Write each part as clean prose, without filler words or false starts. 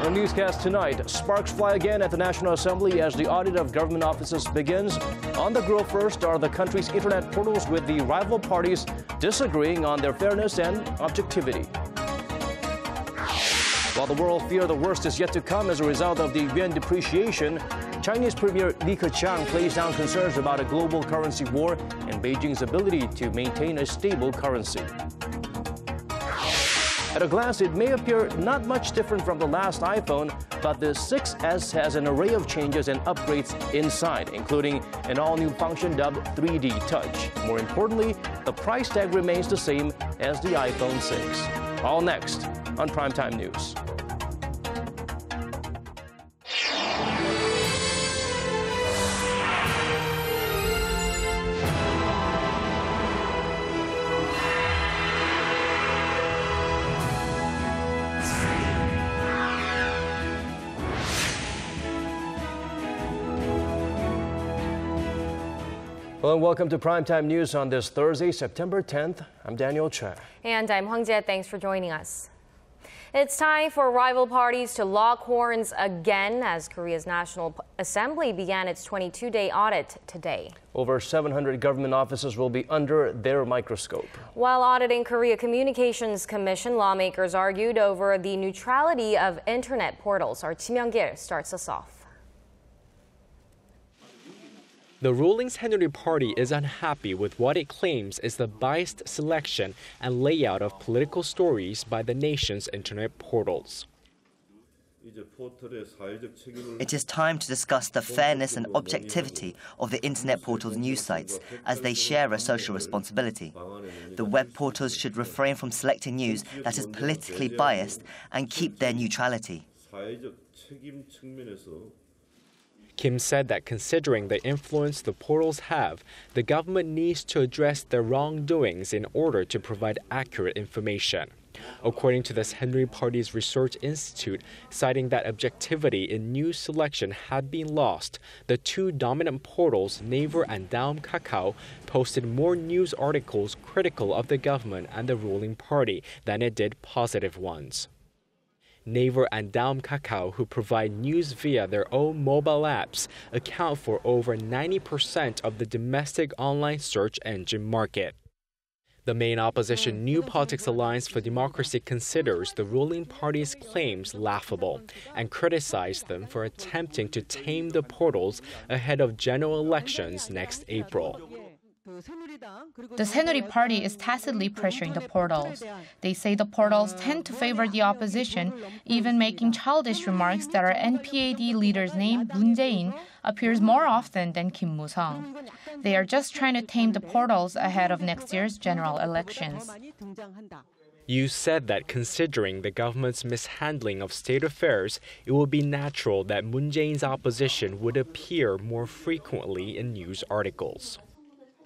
Our newscast tonight, sparks fly again at the National Assembly as the audit of government offices begins. On the grill first are the country's internet portals, with the rival parties disagreeing on their fairness and objectivity. While the world fears the worst is yet to come as a result of the Yuan depreciation, Chinese Premier Li Keqiang plays down concerns about a global currency war and Beijing's ability to maintain a stable currency. At a glance, it may appear not much different from the last iPhone, but the 6S has an array of changes and upgrades inside, including an all-new function dubbed 3D Touch. More importantly, the price tag remains the same as the iPhone 6. All next on Primetime News. Hello and welcome to Primetime News on this Thursday, September 10th. I'm Daniel Choy. And I'm Hwang Ji-hye. Thanks for joining us. It's time for rival parties to lock horns again as Korea's National Assembly began its 22-day audit today. Over 700 government offices will be under their microscope. While auditing Korea Communications Commission, lawmakers argued over the neutrality of internet portals. Our Kim Young-gil starts us off. The ruling Saenuri Party is unhappy with what it claims is the biased selection and layout of political stories by the nation's internet portals. It is time to discuss the fairness and objectivity of the internet portal's news sites, as they share a social responsibility. The web portals should refrain from selecting news that is politically biased and keep their neutrality. Kim said that considering the influence the portals have, the government needs to address their wrongdoings in order to provide accurate information. According to the Saenuri Party's Research Institute, citing that objectivity in news selection had been lost, the two dominant portals, Naver and Daum Kakao, posted more news articles critical of the government and the ruling party than it did positive ones. Naver and Daum Kakao, who provide news via their own mobile apps, account for over 90% of the domestic online search engine market. The main opposition New Politics Alliance for Democracy considers the ruling party's claims laughable and criticized them for attempting to tame the portals ahead of general elections next April. The Saenuri Party is tacitly pressuring the portals. They say the portals tend to favor the opposition, even making childish remarks that our NPAD leader's name, Moon Jae-in, appears more often than Kim Moo-sung. They are just trying to tame the portals ahead of next year's general elections. You said that considering the government's mishandling of state affairs, it would be natural that Moon Jae-in's opposition would appear more frequently in news articles.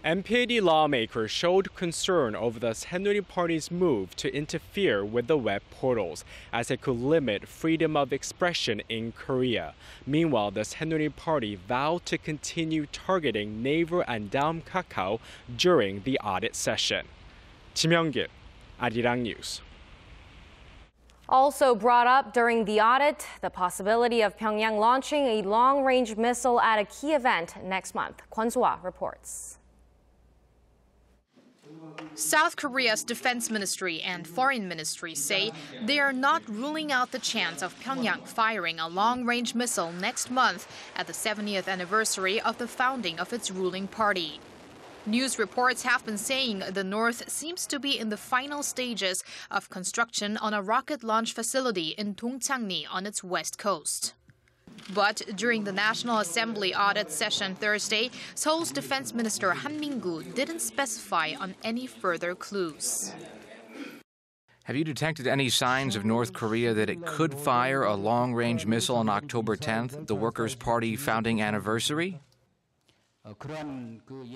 NPAD lawmakers showed concern over the Saenuri Party's move to interfere with the web portals, as it could limit freedom of expression in Korea. Meanwhile, the Saenuri Party vowed to continue targeting Naver and Daum Kakao during the audit session. Kim Young-gil, Arirang News. Also brought up during the audit, the possibility of Pyongyang launching a long-range missile at a key event next month. Kwon So-ah reports. South Korea's defense ministry and foreign ministry say they are not ruling out the chance of Pyongyang firing a long-range missile next month at the 70th anniversary of the founding of its ruling party. News reports have been saying the North seems to be in the final stages of construction on a rocket launch facility in Dongchangni on its west coast. But during the National Assembly audit session Thursday, Seoul's Defense Minister Han Min-gu didn't specify on any further clues. Have you detected any signs of North Korea that it could fire a long-range missile on October 10th, the Workers' Party founding anniversary?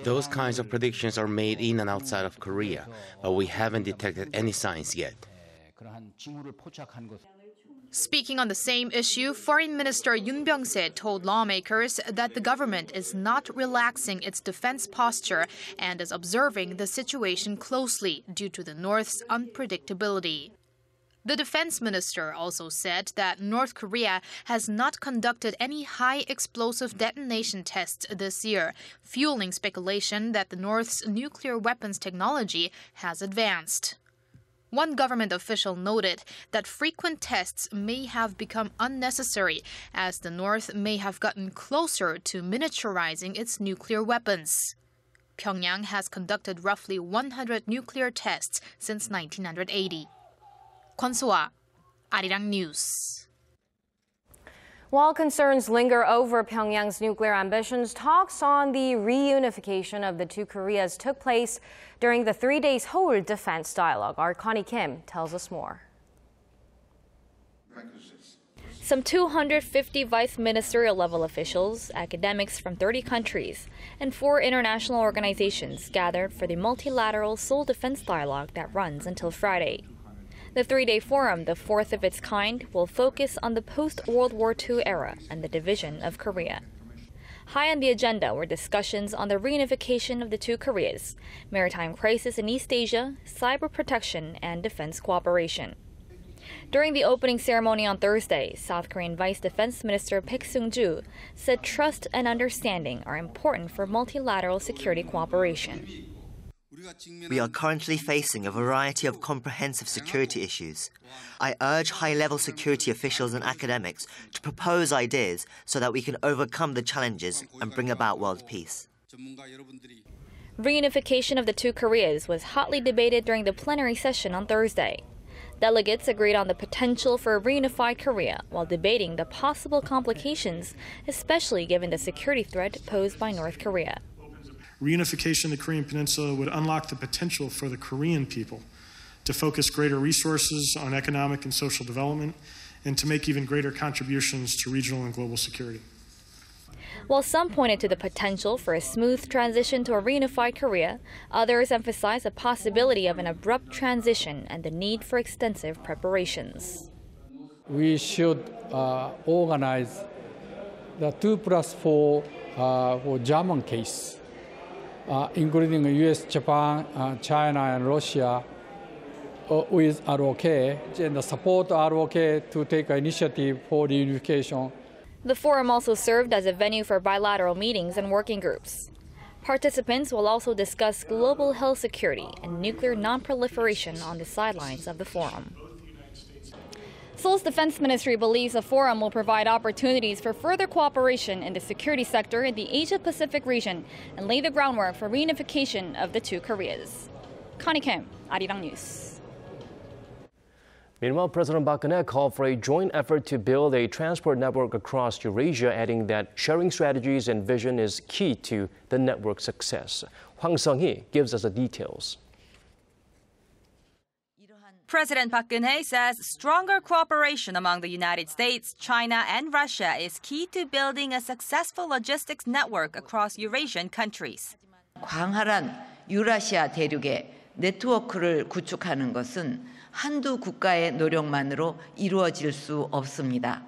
Those kinds of predictions are made in and outside of Korea, but we haven't detected any signs yet. Speaking on the same issue, Foreign Minister Yoon Byung-se told lawmakers that the government is not relaxing its defense posture and is observing the situation closely due to the North's unpredictability. The defense minister also said that North Korea has not conducted any high explosive detonation tests this year, fueling speculation that the North's nuclear weapons technology has advanced. One government official noted that frequent tests may have become unnecessary as the North may have gotten closer to miniaturizing its nuclear weapons. Pyongyang has conducted roughly 100 nuclear tests since 1980. Kwon-soa, Arirang News. While concerns linger over Pyongyang's nuclear ambitions, talks on the reunification of the two Koreas took place during the 3-day Seoul defense dialogue. Our Connie Kim tells us more. Some 250 vice ministerial level officials, academics from 30 countries, and 4 international organizations gathered for the multilateral Seoul defense dialogue that runs until Friday. The 3-day forum, the 4th of its kind, will focus on the post-World War II era and the division of Korea. High on the agenda were discussions on the reunification of the two Koreas, maritime crisis in East Asia, cyber protection, and defense cooperation. During the opening ceremony on Thursday, South Korean Vice Defense Minister Baek Sung-ju said trust and understanding are important for multilateral security cooperation. We are currently facing a variety of comprehensive security issues. I urge high-level security officials and academics to propose ideas so that we can overcome the challenges and bring about world peace. Reunification of the two Koreas was hotly debated during the plenary session on Thursday. Delegates agreed on the potential for a reunified Korea while debating the possible complications, especially given the security threat posed by North Korea. Reunification of the Korean Peninsula would unlock the potential for the Korean people to focus greater resources on economic and social development and to make even greater contributions to regional and global security. While some pointed to the potential for a smooth transition to a reunified Korea, others emphasized the possibility of an abrupt transition and the need for extensive preparations. We should organize the 2+4 for German case, including US, Japan, China, and Russia, with ROK, and support ROK to take initiative for reunification. The forum also served as a venue for bilateral meetings and working groups. Participants will also discuss global health security and nuclear non-proliferation on the sidelines of the forum. Seoul's defense ministry believes the forum will provide opportunities for further cooperation in the security sector in the Asia-Pacific region and lay the groundwork for reunification of the two Koreas. Connie Kim, Arirang News. Meanwhile, President Park Geun-hye called for a joint effort to build a transport network across Eurasia, adding that sharing strategies and vision is key to the network's success. Hwang Ji-hye gives us the details. President Park Geun-hye says stronger cooperation among the United States, China, and Russia is key to building a successful logistics network across Eurasian countries. 광활한 유라시아 대륙의 네트워크를 구축하는 것은 한두 국가의 노력만으로 이루어질 수 없습니다.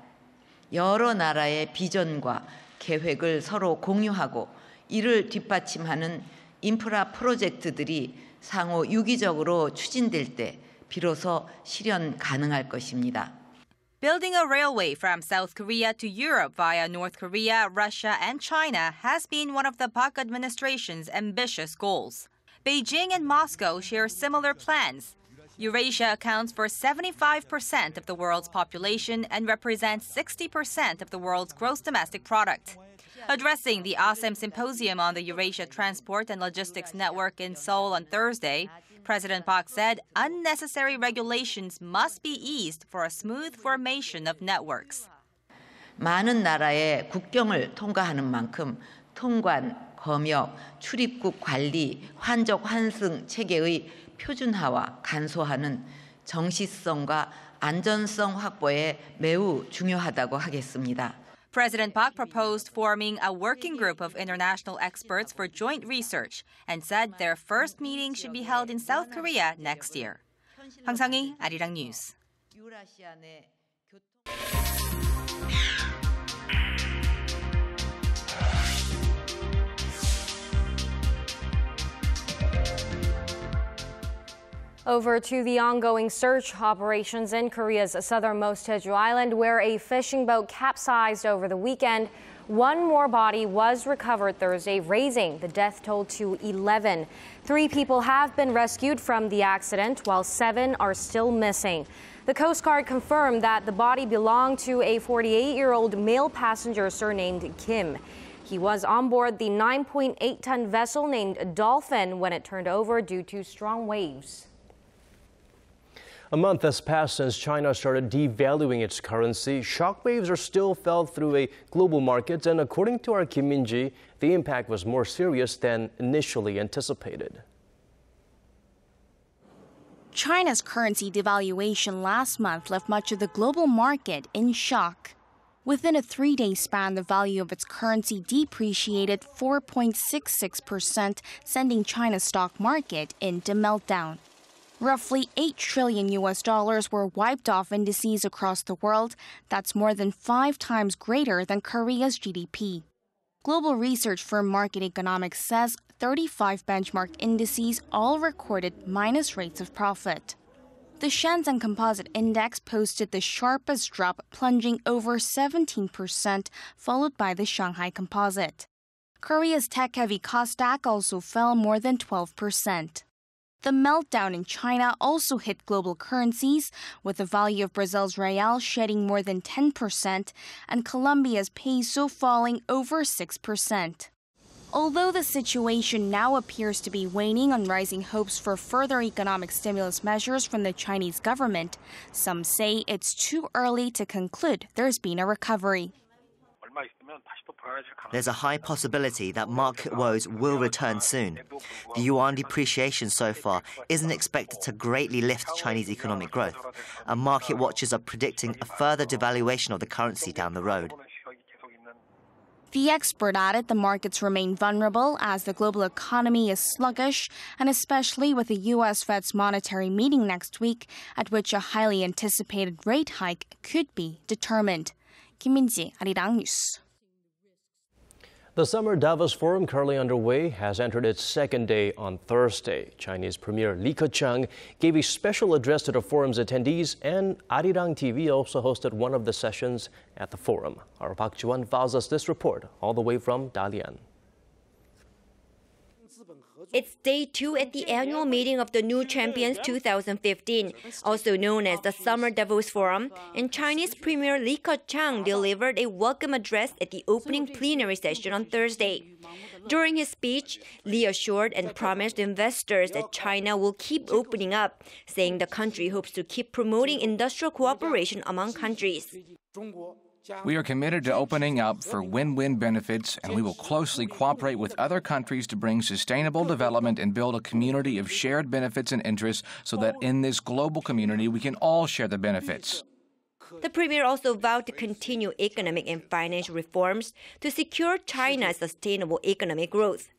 여러 나라의 비전과 계획을 서로 공유하고 이를 뒷받침하는 인프라 프로젝트들이 상호 유기적으로 추진될 때 비로소 실현 가능할 것입니다. Building a railway from South Korea to Europe via North Korea, Russia, and China has been one of the Park administration's ambitious goals. Beijing and Moscow share similar plans. Eurasia accounts for 75% of the world's population and represents 60% of the world's gross domestic product. Addressing the ASEM Symposium on the Eurasia Transport and Logistics Network in Seoul on Thursday, President Park said unnecessary regulations must be eased for a smooth formation of networks. 많은 나라의 국경을 통과하는 만큼 통관, 검역, 출입국 관리, 환적 환승 체계의 표준화와 간소화는 정시성과 안전성 확보에 매우 중요하다고 하겠습니다. President Park proposed forming a working group of international experts for joint research and said their first meeting should be held in South Korea next year. Hwang Ji-hye, Arirang News. Over to the ongoing search operations in Korea's southernmost Jeju Island, where a fishing boat capsized over the weekend. One more body was recovered Thursday, raising the death toll to 11. 3 people have been rescued from the accident, while 7 are still missing. The Coast Guard confirmed that the body belonged to a 48-year-old male passenger surnamed Kim. He was on board the 9.8-ton vessel named Dolphin when it turned over due to strong waves. A month has passed since China started devaluing its currency. Shockwaves are still felt through a global market, and according to our Kim Min-ji, the impact was more serious than initially anticipated. China's currency devaluation last month left much of the global market in shock. Within a 3-day span, the value of its currency depreciated 4.66%, sending China's stock market into meltdown. Roughly $8 trillion were wiped off indices across the world. That's more than 5 times greater than Korea's GDP. Global research firm Market Economics says 35 benchmark indices all recorded minus rates of profit. The Shenzhen Composite Index posted the sharpest drop, plunging over 17%, followed by the Shanghai Composite. Korea's tech-heavy Kosdaq also fell more than 12%. The meltdown in China also hit global currencies, with the value of Brazil's real shedding more than 10% and Colombia's peso falling over 6%. Although the situation now appears to be waning on rising hopes for further economic stimulus measures from the Chinese government, some say it's too early to conclude there's been a recovery. There's a high possibility that market woes will return soon. The yuan depreciation so far isn't expected to greatly lift Chinese economic growth, and market watchers are predicting a further devaluation of the currency down the road. The expert added the markets remain vulnerable as the global economy is sluggish, and especially with the U.S. Fed's monetary meeting next week, at which a highly anticipated rate hike could be determined. Kim Min-ji, Arirang News. The Summer Davos Forum, currently underway, has entered its second day on Thursday. Chinese Premier Li Keqiang gave a special address to the forum's attendees, and Arirang TV also hosted one of the sessions at the forum. Our Park Ji-won files us this report, all the way from Dalian. It's day 2 at the annual meeting of the New Champions 2015, also known as the Summer Davos Forum, and Chinese Premier Li Keqiang delivered a welcome address at the opening plenary session on Thursday. During his speech, Li assured and promised investors that China will keep opening up, saying the country hopes to keep promoting industrial cooperation among countries. We are committed to opening up for win-win benefits, and we will closely cooperate with other countries to bring sustainable development and build a community of shared benefits and interests so that in this global community we can all share the benefits. The premier also vowed to continue economic and financial reforms to secure China's sustainable economic growth.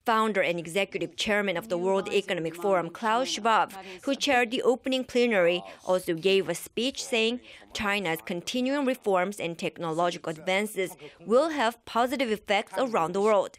Founder and executive chairman of the World Economic Forum, Klaus Schwab, who chaired the opening plenary, also gave a speech saying China's continuing reforms and technological advances will have positive effects around the world.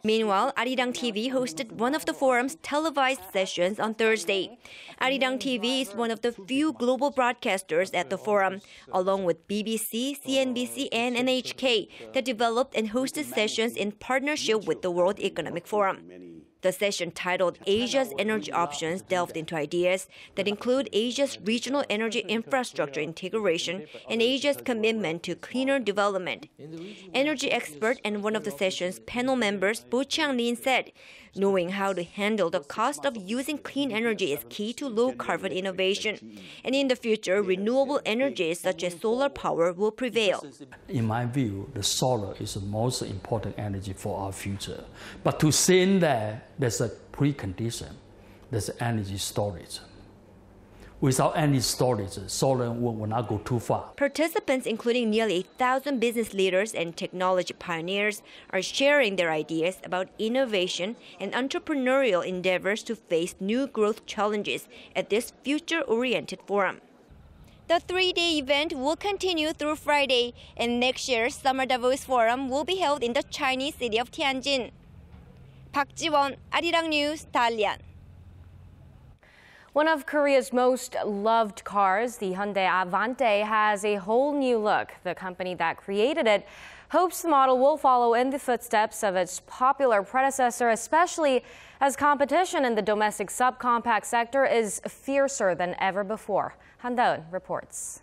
Meanwhile, Arirang TV hosted one of the forum's televised sessions on Thursday. Arirang TV is one of the few global broadcasters at the forum, along with BBC, CNBC, and NHK, that developed and hosted sessions in partnership with the World Economic Forum. The session, titled Asia's Energy Options, delved into ideas that include Asia's regional energy infrastructure integration and Asia's commitment to cleaner development. Energy expert and one of the session's panel members, Bo Chiang-lin, said, knowing how to handle the cost of using clean energy is key to low-carbon innovation. And in the future, renewable energies such as solar power will prevail. In my view, the solar is the most important energy for our future. But to say that, there's a precondition. There's energy storage. Without any storage, solar will not go too far. Participants, including nearly 1,000 business leaders and technology pioneers, are sharing their ideas about innovation and entrepreneurial endeavors to face new growth challenges at this future-oriented forum. The 3-day event will continue through Friday, and next year's Summer Davos Forum will be held in the Chinese city of Tianjin. Park Ji-won, Arirang News, Dalian. One of Korea's most loved cars, the Hyundai Avante, has a whole new look. The company that created it hopes the model will follow in the footsteps of its popular predecessor, especially as competition in the domestic subcompact sector is fiercer than ever before. Han Daeun reports.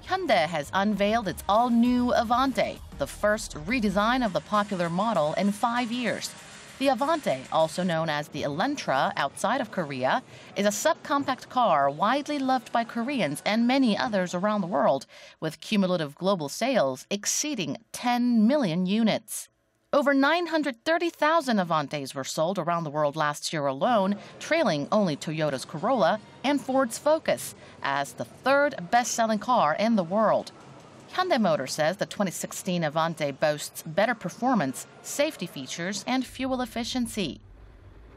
Hyundai has unveiled its all-new Avante, the first redesign of the popular model in 5 years. The Avante, also known as the Elantra outside of Korea, is a subcompact car widely loved by Koreans and many others around the world, with cumulative global sales exceeding 10 million units. Over 930,000 Avantes were sold around the world last year alone, trailing only Toyota's Corolla and Ford's Focus as the third best-selling car in the world. Hyundai Motor says the 2016 Avante boasts better performance, safety features, and fuel efficiency.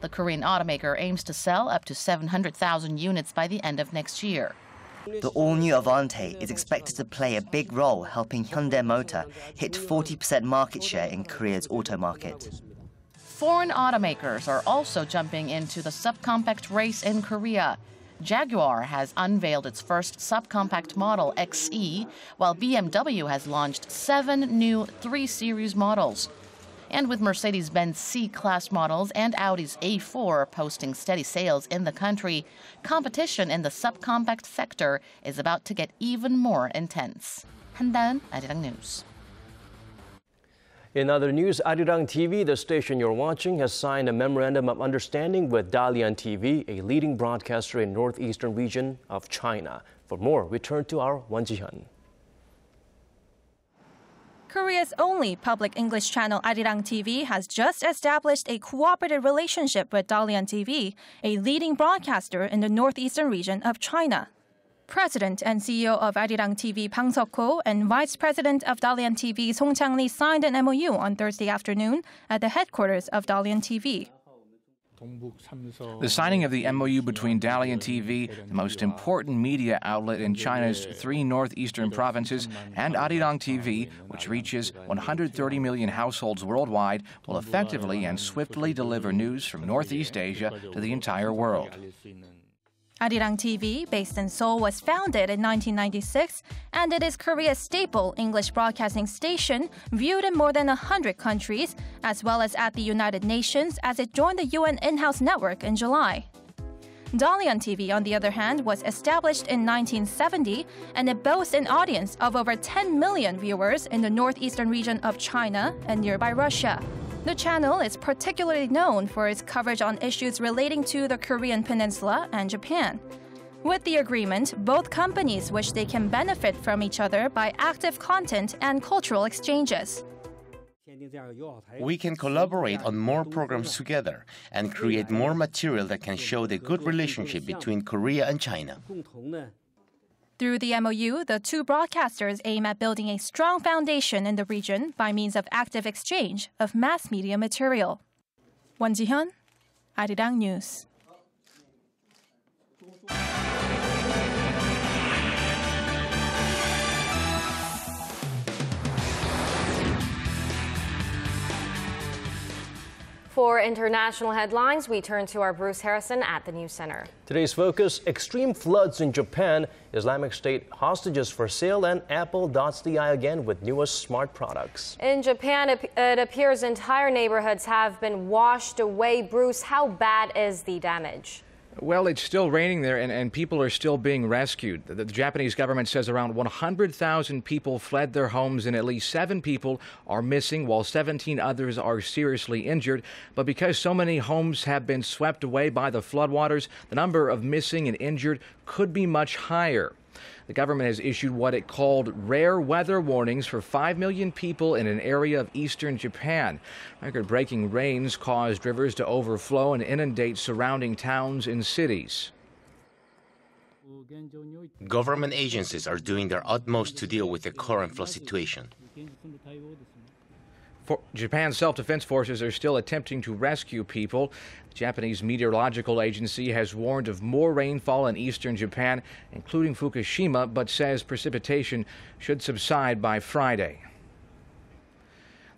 The Korean automaker aims to sell up to 700,000 units by the end of next year. The all-new Avante is expected to play a big role helping Hyundai Motor hit 40% market share in Korea's auto market. Foreign automakers are also jumping into the subcompact race in Korea. Jaguar has unveiled its first subcompact model, XE, while BMW has launched 7 new 3 Series models. And with Mercedes-Benz C-Class models and Audi's A4 posting steady sales in the country, competition in the subcompact sector is about to get even more intense. Han Daeun, Arirang News. In other news, Arirang TV, the station you're watching, has signed a memorandum of understanding with Dalian TV, a leading broadcaster in northeastern region of China. For more, we turn to our Hwang Ji-hye. Korea's only public English channel Arirang TV has just established a cooperative relationship with Dalian TV, a leading broadcaster in the northeastern region of China. President and CEO of Arirang TV Bang Seok-ho and Vice President of Dalian TV Song Chang-li signed an MOU on Thursday afternoon at the headquarters of Dalian TV. The signing of the MOU between Dalian TV, the most important media outlet in China's 3 northeastern provinces, and Arirang TV, which reaches 130 million households worldwide, will effectively and swiftly deliver news from Northeast Asia to the entire world. Arirang TV, based in Seoul, was founded in 1996, and it is Korea's staple English broadcasting station, viewed in more than 100 countries, as well as at the United Nations as it joined the Yuan in-house network in July. Dalian TV, on the other hand, was established in 1970, and it boasts an audience of over 10 million viewers in the northeastern region of China and nearby Russia. The channel is particularly known for its coverage on issues relating to the Korean Peninsula and Japan. With the agreement, both companies wish they can benefit from each other by active content and cultural exchanges. We can collaborate on more programs together and create more material that can show the good relationship between Korea and China. Through the MOU, the two broadcasters aim at building a strong foundation in the region by means of active exchange of mass media material. Hwang Ji-hye, Arirang News. For international headlines, we turn to our Bruce Harrison at the News Center. Today's focus, extreme floods in Japan, Islamic State hostages for sale, and Apple dots the I again with newest smart products. In Japan, it appears entire neighborhoods have been washed away. Bruce, how bad is the damage? Well, it's still raining there, and people are still being rescued. The Japanese government says around 100,000 people fled their homes, and at least 7 people are missing, while 17 others are seriously injured. But because so many homes have been swept away by the floodwaters, the number of missing and injured could be much higher. The government has issued what it called rare weather warnings for 5 million people in an area of eastern Japan. Record-breaking rains caused rivers to overflow and inundate surrounding towns and cities. Government agencies are doing their utmost to deal with the current flood situation. Japan's self-defense forces are still attempting to rescue people. The Japanese Meteorological Agency has warned of more rainfall in eastern Japan, including Fukushima, but says precipitation should subside by Friday.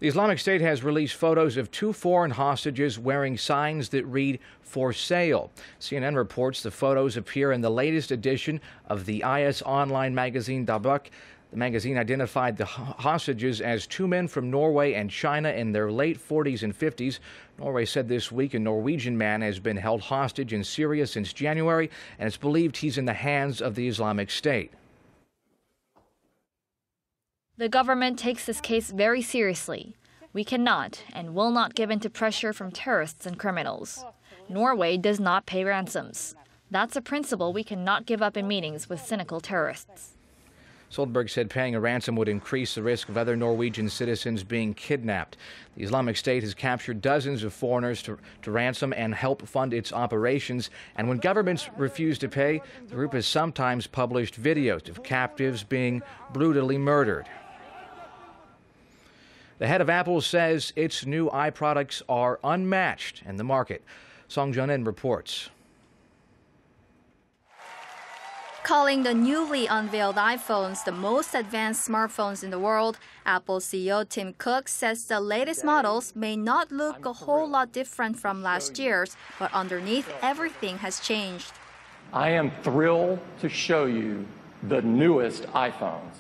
The Islamic State has released photos of 2 foreign hostages wearing signs that read "for sale." CNN reports the photos appear in the latest edition of the IS online magazine Davos. The magazine identified the hostages as 2 men from Norway and China in their late 40s and 50s. Norway said this week a Norwegian man has been held hostage in Syria since January, and it's believed he's in the hands of the Islamic State. The government takes this case very seriously. We cannot and will not give in to pressure from terrorists and criminals. Norway does not pay ransoms. That's a principle we cannot give up in meetings with cynical terrorists. Solberg said paying a ransom would increase the risk of other Norwegian citizens being kidnapped. The Islamic State has captured dozens of foreigners to ransom and help fund its operations. And when governments refuse to pay, the group has sometimes published videos of captives being brutally murdered. The head of Apple says its new iProducts are unmatched in the market. Song Jun-in reports. Calling the newly unveiled iPhones the most advanced smartphones in the world, Apple CEO Tim Cook says the latest models may not look a whole lot different from last year's, but underneath, everything has changed. I am thrilled to show you the newest iPhones.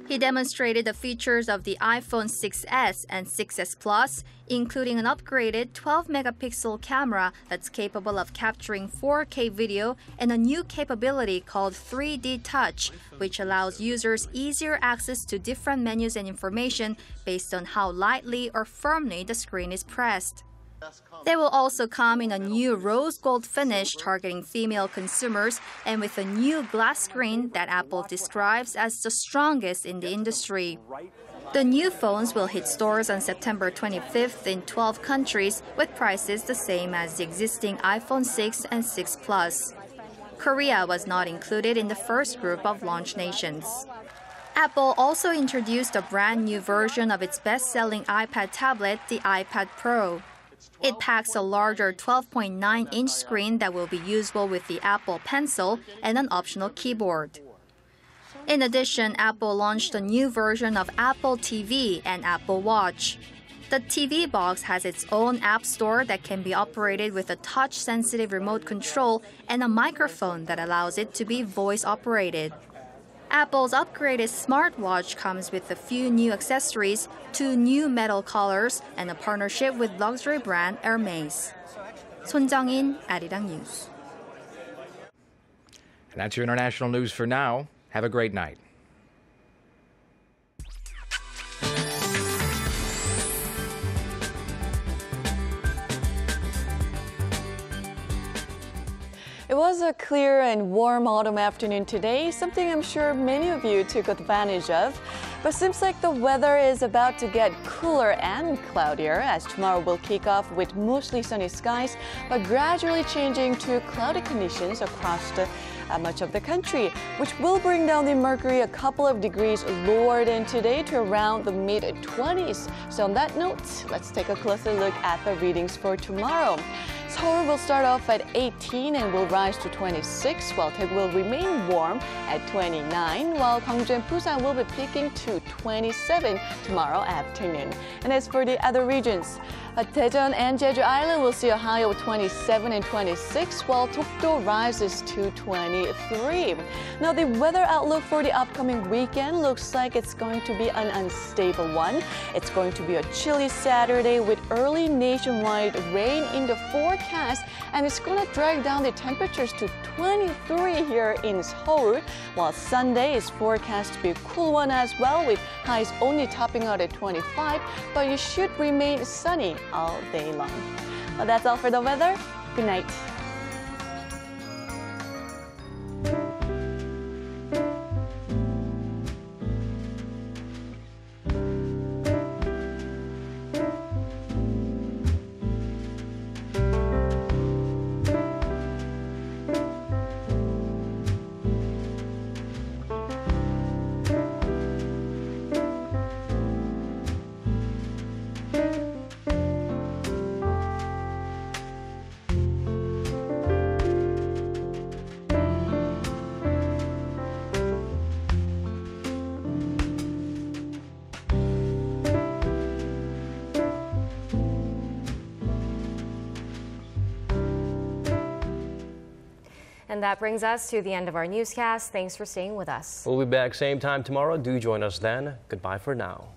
He demonstrated the features of the iPhone 6s and 6s Plus, including an upgraded 12-megapixel camera that's capable of capturing 4K video and a new capability called 3D Touch, which allows users easier access to different menus and information based on how lightly or firmly the screen is pressed. They will also come in a new rose gold finish targeting female consumers and with a new glass screen that Apple describes as the strongest in the industry. The new phones will hit stores on September 25th in 12 countries with prices the same as the existing iPhone 6 and 6 Plus. Korea was not included in the first group of launch nations. Apple also introduced a brand new version of its best-selling iPad tablet, the iPad Pro. It packs a larger 12.9-inch screen that will be usable with the Apple Pencil and an optional keyboard. In addition, Apple launched a new version of Apple TV and Apple Watch. The TV box has its own app store that can be operated with a touch-sensitive remote control and a microphone that allows it to be voice-operated. Apple's upgraded smartwatch comes with a few new accessories, 2 new metal collars, and a partnership with luxury brand Hermes. Son Jang-in, Arirang News. And that's your international news for now. Have a great night. It was a clear and warm autumn afternoon today, something I'm sure many of you took advantage of. But seems like the weather is about to get cooler and cloudier as tomorrow will kick off with mostly sunny skies, but gradually changing to cloudy conditions across much of the country, which will bring down the mercury a couple of degrees lower than today to around the mid-20s. So on that note, let's take a closer look at the readings for tomorrow. Seoul will start off at 18 and will rise to 26, while Daegu will remain warm at 29, while Gwangju and Busan will be peaking to 27 tomorrow afternoon. And as for the other regions, Daejeon and Jeju Island will see a high of 27 and 26, while Dokdo rises to 23. Now, the weather outlook for the upcoming weekend looks like it's going to be an unstable one. It's going to be a chilly Saturday with early nationwide rain in the forecast, and it's going to drag down the temperatures to 23 here in Seoul, while Sunday is forecast to be a cool one as well, with highs only topping out at 25, but it should remain sunny all day long. Well, that's all for the weather. Good night. And that brings us to the end of our newscast. Thanks for staying with us. We'll be back same time tomorrow. Do join us then. Goodbye for now.